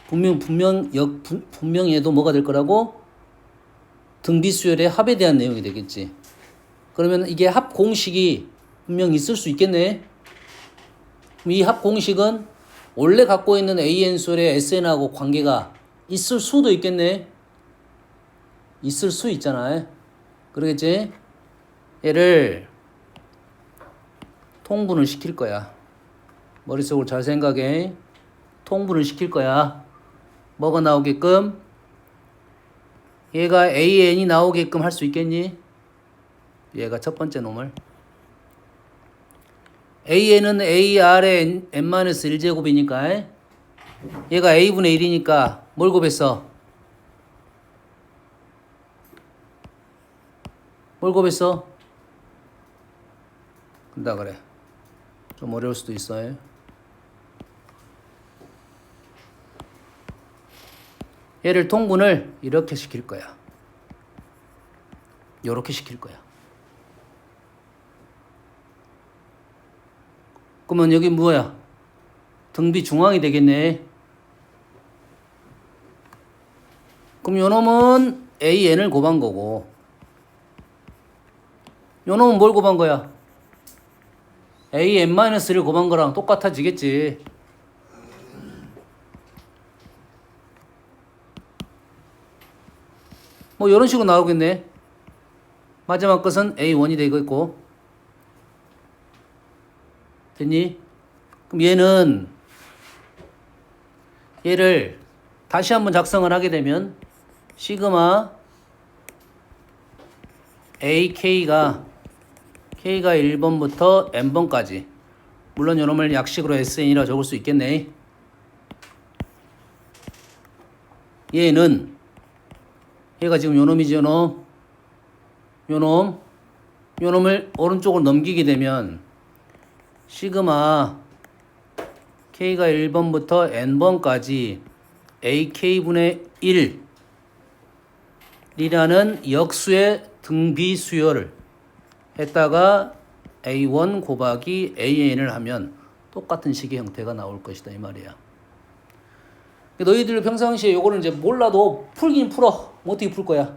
분명 얘도 뭐가 될 거라고? 등비수열의 합에 대한 내용이 되겠지. 그러면 이게 합 공식이 분명 있을 수 있겠네. 그럼 이 합 공식은 원래 갖고 있는 AN수열의 SN하고 관계가 있을 수도 있겠네. 있을 수 있잖아. 그러겠지? 얘를 통분을 시킬 거야. 머릿속으로 잘 생각해. 통분을 시킬 거야. 뭐가 나오게끔? 얘가 AN이 나오게끔 할 수 있겠니? 얘가 첫 번째 놈을. AN은 AR의 n-1제곱이니까 얘가 A분의 1이니까 뭘 곱했어? 뭘 곱했어? 근다 그래. 좀 어려울 수도 있어요. 얘를 통분을 이렇게 시킬 거야. 요렇게 시킬 거야. 그러면 여기 뭐야? 등비 중앙이 되겠네. 그럼 요놈은 AN을 곱한 거고 요놈은 뭘 곱한 거야? AN-를 곱한 거랑 똑같아지겠지. 뭐 이런 식으로 나오겠네. 마지막 것은 A1이 되겠고. 됐니? 그럼 얘를 다시 한번 작성을 하게 되면 시그마 AK가 K가 1번부터 N번까지, 물론 요놈을 약식으로 SN이라 적을 수 있겠네. 얘가 지금 요놈이지. 요놈을 오른쪽으로 넘기게 되면 시그마 K가 1번부터 N번까지 AK분의 1이라는 역수의 등비수열을 했다가 A1 곱하기 AN을 하면 똑같은 식의 형태가 나올 것이다 이 말이야. 너희들 평상시에 요거를 이제 몰라도 풀긴 풀어. 어떻게 풀 거야?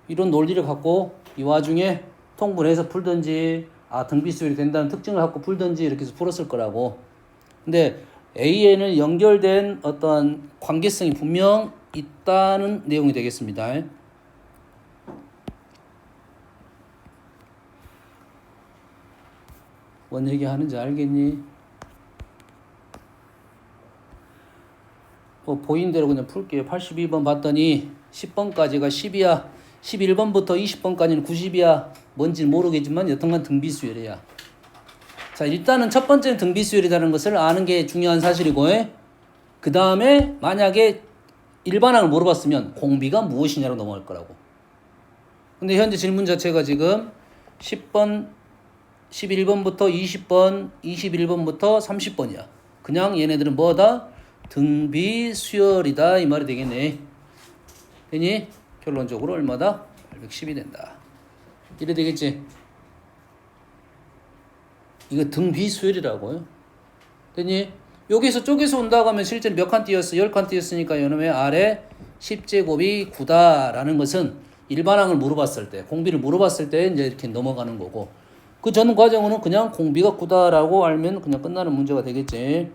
이런 논리를 갖고 이 와중에 통분해서 풀든지 등비수열이 된다는 특징을 갖고 풀든지 이렇게 해서 풀었을 거라고. 근데 AN을 연결된 어떤 관계성이 분명 있다는 내용이 되겠습니다. 뭔 얘기 하는지 알겠니? 보인 대로 그냥 풀게요. 82번 봤더니 10번까지가 10이야. 11번부터 20번까지는 90이야. 뭔지 모르겠지만 여튼간 등비수열이야. 자, 일단은 첫 번째는 등비수열이라는 것을 아는 게 중요한 사실이고, 그 다음에 만약에 일반항을 물어봤으면 공비가 무엇이냐로 넘어갈 거라고. 근데 현재 질문 자체가 지금 10번, 11번부터 20번, 21번부터 30번이야. 그냥 얘네들은 뭐다? 등비수열이다 이 말이 되겠네. 되니? 결론적으로 얼마다? 810이 된다. 이래 되겠지? 이거 등비수열이라고요. 되니? 여기서 쪼개서 온다고 하면 실제로 몇 칸 띄었어? 10칸 띄었으니까 이놈의 아래 10제곱이 9다라는 것은 일반항을 물어봤을 때, 공비를 물어봤을 때 이제 이렇게 넘어가는 거고, 그 전 과정은 그냥 공비가 9다라고 알면 그냥 끝나는 문제가 되겠지.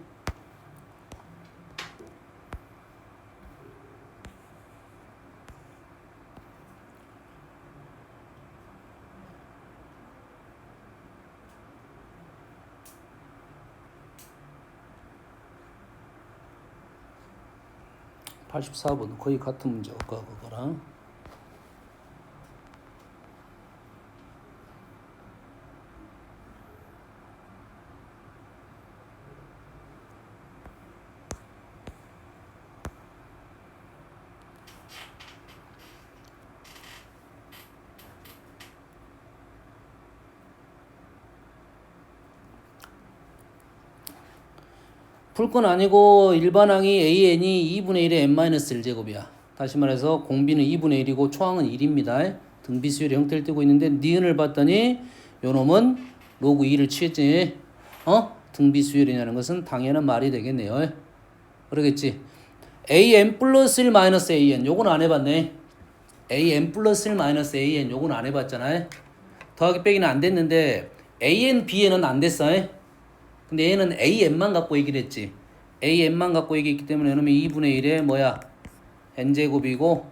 (84번) 거의 같은 문제가 그거랑. 풀 건 아니고 일반항이 AN이 2분의 1의 n-1제곱이야. 다시 말해서 공비는 2분의 1이고 초항은 1입니다. 등비수열의 형태를 띠고 있는데 니은을 봤더니 요놈은 로그 2를 취했지. 등비수열이냐는 것은 당연한 말이 되겠네요. 그러겠지. AN 플러스 1 마이너스 AN 요건 안 해봤네. AN 플러스 1 마이너스 AN 요건 안 해봤잖아요. 더하기 빼기는 안 됐는데 AN, BN은 안 됐어. 근데 얘는 AN만 갖고 얘기를 했지. AN만 갖고 얘기했기 때문에 이놈이 2분의 1에 뭐야? n제곱이고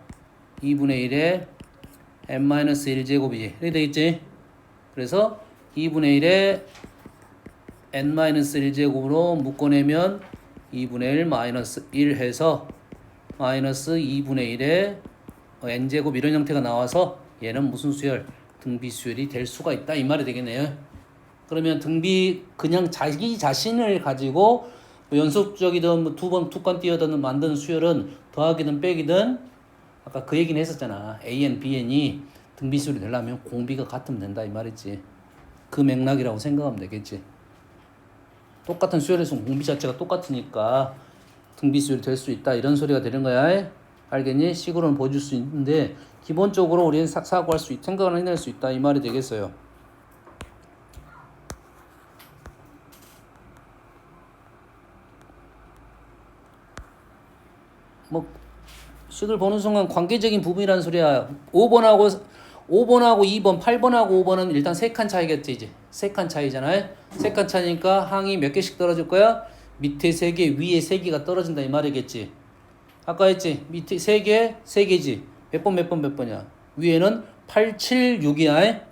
2분의 1에 n-1제곱이지. 이렇게 되겠지. 그래서 2분의 1에 n-1제곱으로 묶어내면 2분의 1 마이너스 1 해서 마이너스 2분의 1에 n제곱 이런 형태가 나와서 얘는 무슨 수열? 등비수열이 될 수가 있다 이 말이 되겠네요. 그러면 등비 그냥 자기 자신을 가지고 뭐 연속적이든 뭐 두 건 띄어든 만드는 수열은 더하기든 빼기든 아까 그 얘기는 했었잖아. AN, BN이 등비수열이 되려면 공비가 같으면 된다 이 말이지. 그 맥락이라고 생각하면 되겠지. 똑같은 수열에서 공비 자체가 똑같으니까 등비수열이 될 수 있다 이런 소리가 되는 거야. 알겠니? 식으로는 보여줄 수 있는데 기본적으로 우리는 사고할 수 있다, 생각을 해낼 수 있다 이 말이 되겠어요. 뭐 식을 보는 순간 관계적인 부분이라는 소리야. 5번하고 2번, 8번하고 5번은 일단 3칸 차이겠지 이제. 3칸 차이잖아요. 3칸 차이니까 항이 몇 개씩 떨어질 거야? 밑에 3개, 위에 3개가 떨어진다 이 말이겠지. 아까 했지. 밑에 3개, 3개지. 몇 번이야? 위에는 8, 7, 6이야.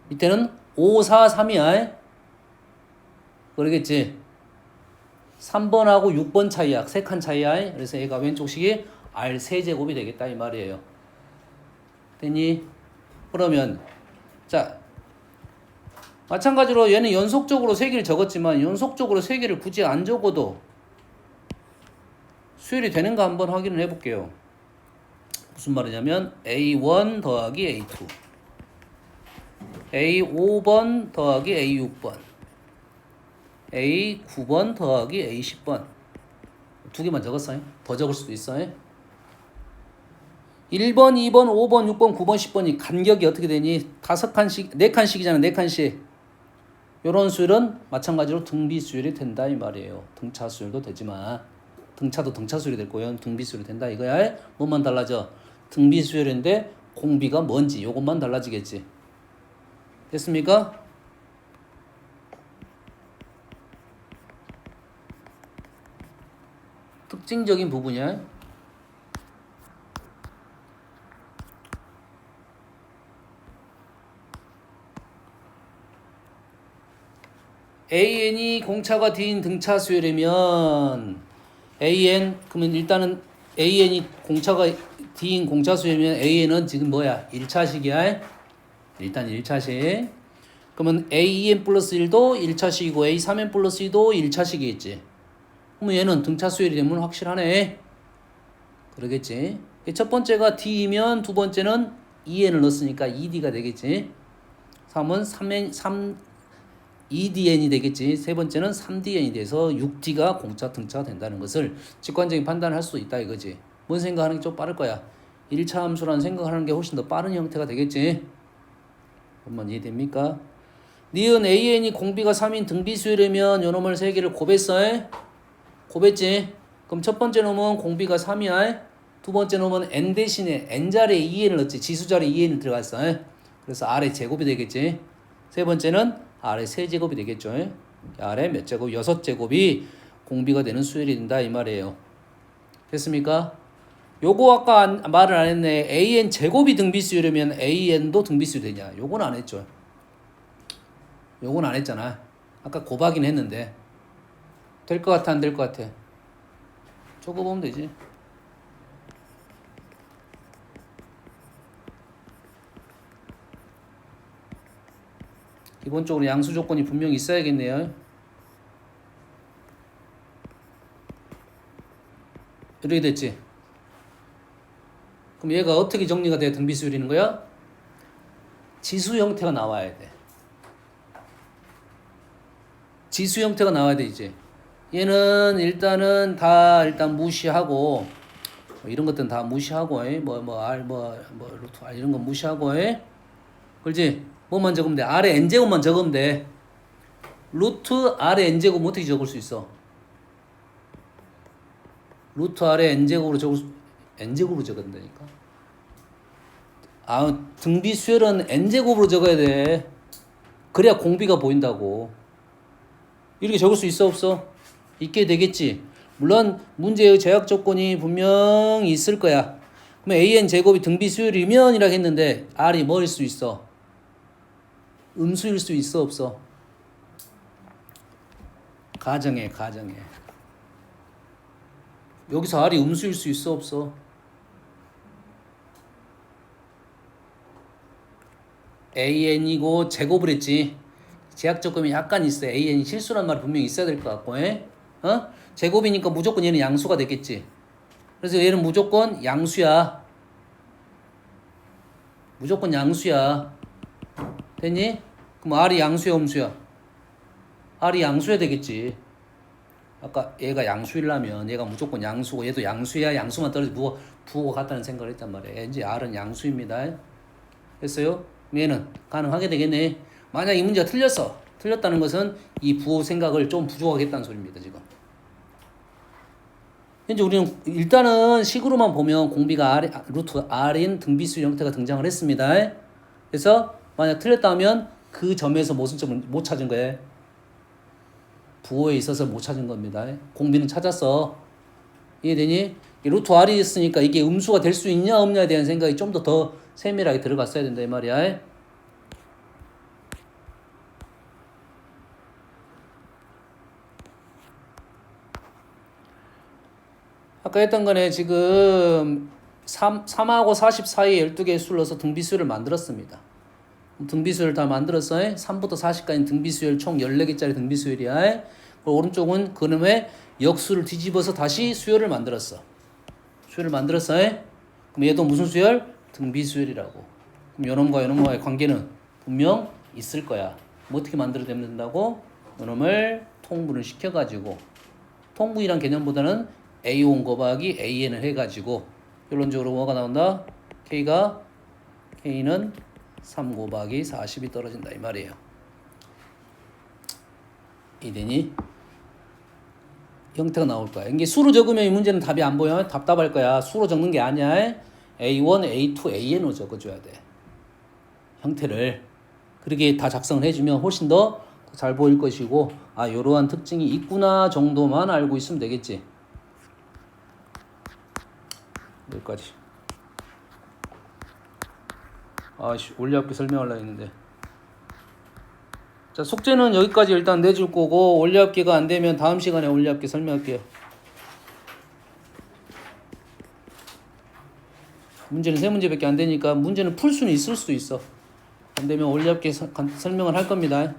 밑에는 5, 4, 3이야. 그러겠지. 3번하고 6번 차이야. 3칸 차이야. 그래서 얘가 왼쪽식이 R3제곱이 되겠다 이 말이에요. 됐니? 그러면 자 마찬가지로 얘는 연속적으로 3개를 적었지만 연속적으로 3개를 굳이 안 적어도 수열이 되는가 한번 확인을 해볼게요. 무슨 말이냐면 A1 더하기 A2 A5번 더하기 A6번 A9번 더하기 A10번 2개만 적었어요. 더 적을 수도 있어요. 1번, 2번, 5번, 6번, 9번, 10번이 간격이 어떻게 되니? 5칸씩, 4칸씩이잖아. 4칸씩. 요런 수열은 마찬가지로 등비 수열이 된다 이 말이에요. 등차 수열도 되지만 등차도 등차 수열이 될 거예요. 등비 수열이 된다 이거야. 뭐만 달라져? 등비 수열인데 공비가 뭔지 요것만 달라지겠지. 됐습니까? 특징적인 부분이야. AN이 공차가 D인 등차 수열이면 AN 그러면 일단은 AN이 공차가 D인 공차 수열이면 AN은 지금 뭐야? 1차식이야. 일단 1차식. 그러면 AN 플러스 1도 1차식이고 A3N 플러스 2도 1차식이겠지. 그러면 얘는 등차 수열이 되면 확실하네. 그러겠지. 첫 번째가 D이면 두 번째는 2N을 넣었으니까 2D가 되겠지. 3은 2DN이 되겠지. 세 번째는 3DN이 돼서 6D가 공차 등차가 된다는 것을 직관적인 판단을 할 수 있다 이거지. 뭔 생각하는 게 좀 빠를 거야. 1차 함수라는 생각하는 게 훨씬 더 빠른 형태가 되겠지. 한번 이해됩니까? 니은 AN이 공비가 3인 등비수열이면 요놈을 3개를 곱했어. 곱했지. 그럼 첫 번째 놈은 공비가 3이야. 두 번째 놈은 n 대신에 n자리에 2n을 넣었지. 지수자리에 2n을 들어갔어. 그래서 R의 제곱이 되겠지. 세 번째는 R의 세제곱이 되겠죠. R의 몇 제곱? 6제곱이 공비가 되는 수열이 된다 이 말이에요. 됐습니까? 요거 아까 말을 안 했네. AN 제곱이 등비수열이면 AN도 등비수열이 되냐? 요건 안 했죠. 요건 안 했잖아. 아까 곱하긴 했는데 될 것 같아 안 될 것 같아? 적어보면 되지. 기본적으로 양수 조건이 분명히 있어야겠네요. 이렇게 됐지. 그럼 얘가 어떻게 정리가 돼야 등비수열이는 거야? 지수 형태가 나와야 돼. 지수 형태가 나와야 돼 이제. 얘는 일단은 다 일단 무시하고 이런 것들은 다 무시하고 루트 R 이런 거 무시하고 그렇지? 뭐만 적으면 돼? R에 n제곱만 적으면 돼. 루트 R에 n제곱 어떻게 적을 수 있어? 루트 R에 n제곱으로 n제곱으로 적은다니까. 등비 수열은 n제곱으로 적어야 돼. 그래야 공비가 보인다고. 이렇게 적을 수 있어 없어? 있게 되겠지. 물론 문제의 제약 조건이 분명히 있을 거야. 그러면 an 제곱이 등비 수열이면 이라고 했는데 R이 뭐일 수 있어? 음수일 수 있어 없어? 가정해. 여기서 R이 음수일 수 있어 없어? an이고 제곱을 했지. 제약 조건이 약간 있어. an이 실수란 말이 분명히 있어야 될 것 같고, 제곱이니까 무조건 얘는 양수가 됐겠지. 그래서 얘는 무조건 양수야. 무조건 양수야. 됐니? 그럼 R이 양수야, 음수야? R이 양수야 되겠지. 아까 얘가 양수이려면 얘가 무조건 양수고 얘도 양수야. 양수만 떨어지고 부호가 같다는 생각을 했단 말이야. 이제 R은 양수입니다. 됐어요? 얘는 가능하게 되겠네. 만약 이 문제가 틀렸다는 것은 이 부호 생각을 좀 부족하겠다는 소리입니다. 지금 현재 우리는 일단은 식으로만 보면 공비가 루트 R인 등비수 형태가 등장을 했습니다. 그래서 만약 틀렸다면 그 점에서 무슨 점을 못 찾은 거예요? 부호에 있어서 못 찾은 겁니다. 공비는 찾았어. 이해되니? 루트 R이 있으니까 이게 음수가 될 수 있냐 없냐에 대한 생각이 좀 더 세밀하게 들어갔어야 된다 이 말이야. 아까 했던 거네. 지금 3하고 40 사이에 12개의 수를 넣어서 등비수를 만들었습니다. 등비수를 다 만들었어. 3부터 40까지 등비수열 총 14개짜리 등비수열이야. 그리고 오른쪽은 그놈의 역수를 뒤집어서 다시 수열을 만들었어. 그럼 얘도 무슨 수열? 등비수열이라고. 그럼 요놈과 요놈과의 관계는 분명 있을 거야. 뭐 어떻게 만들어내면 된다고? 요놈을 통분을 시켜가지고, 통분이란 개념보다는 A1 곱하기 AN을 해가지고 결론적으로 뭐가 나온다? K는 3 곱하기 40이 떨어진다 이 말이에요. 이되니? 형태가 나올 거야. 이게 수로 적으면 이 문제는 답이 안 보여. 답답할 거야. 수로 적는 게 아니야. A1, A2, AN으로 적어줘야 돼. 형태를. 그렇게 다 작성을 해주면 훨씬 더 잘 보일 것이고, 이러한 특징이 있구나 정도만 알고 있으면 되겠지. 여기까지. 원리합계 설명하려고 했는데. 자, 숙제는 여기까지 일단 내줄 거고, 원리합계가 안 되면 다음 시간에 원리합계 설명할게요. 문제는 3문제밖에 안 되니까 문제는 풀 수는 있을 수도 있어. 안 되면 원리합계 설명을 할 겁니다.